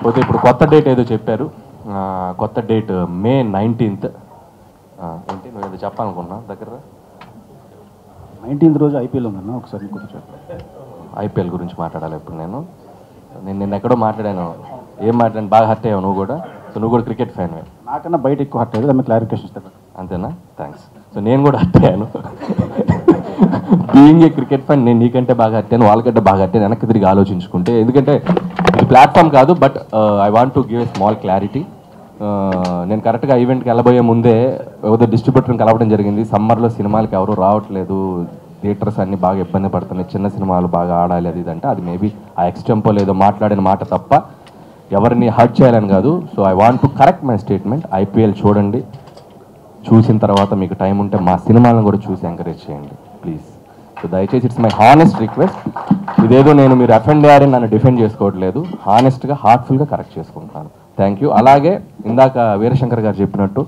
పోతే ఇప్పుడు కొత్త డేట్ ఏదో చెప్పారు, కొత్త డేట్ May 19th. ఏంటి నువ్వు ఏదో చెప్పాలనుకున్నా దగ్గర 19th రోజు ఐపీఎల్ ఉందన్న, ఒకసారి కూర్చో. ఐపీఎల్ గురించి మాట్లాడాలి ఇప్పుడు నేను నిన్న ఎక్కడో మాట్లాడాను, ఏం మాట్లాడాను, బాగా హర్ట్ అయ్యావు నువ్వు కూడా. సో నువ్వు కూడా క్రికెట్ ఫ్యాన్వే. నాకన్నా బయట ఎక్కువ హర్ట్ అయ్యేది, క్లారిఫికేషన్ ఇస్తాను. అంతేనా? థ్యాంక్స్. సో నేను కూడా హర్ట్ అయ్యాను. బీయింగ్ ఏ క్రికెట్ ఫ్యాన్ నేను నీకంటే బాగా హర్ట్ అయ్యాను, వాళ్ళకంటే బాగా హర్ట్ అయ్యాను వెనక్కి తిరిగి ఆలోచించుకుంటే. ఎందుకంటే ఇది ప్లాట్ఫామ్ కాదు, but I want to give a small clarity. నేను కరెక్ట్గా ఈవెంట్కి వెళ్ళబోయే ముందే ఏదో డిస్ట్రిబ్యూటర్ని కలవడం జరిగింది. సమ్మర్లో సినిమాలకి ఎవరు రావట్లేదు, థియేటర్స్ అన్నీ బాగా ఇబ్బంది పడుతున్నాయి, చిన్న సినిమాలు బాగా ఆడాలి అది ఇదంటే, అది మేబీ ఆ ఎక్స్టెంపో లేదో మాట్లాడిన మాట తప్ప ఎవరిని హర్ట్ చేయాలని కాదు. So I want to correct my statement. IPL చూడండి, చూసిన తర్వాత మీకు టైం ఉంటే మా సినిమాలను కూడా చూసి ఎంకరేజ్ చేయండి ప్లీజ్. సో దయచేసి ఇట్స్ మై హానెస్ట్ రిక్వెస్ట్. ఇదేదో నేను మీరు అఫెండ్ అయ్యారని నన్ను డిఫెండ్ చేసుకోవట్లేదు, హానెస్ట్గా హార్ట్ఫుల్గా కరెక్ట్ చేసుకుంటాను. Thank you. అలాగే ఇందాక వీరశంకర్ గారు చెప్పినట్టు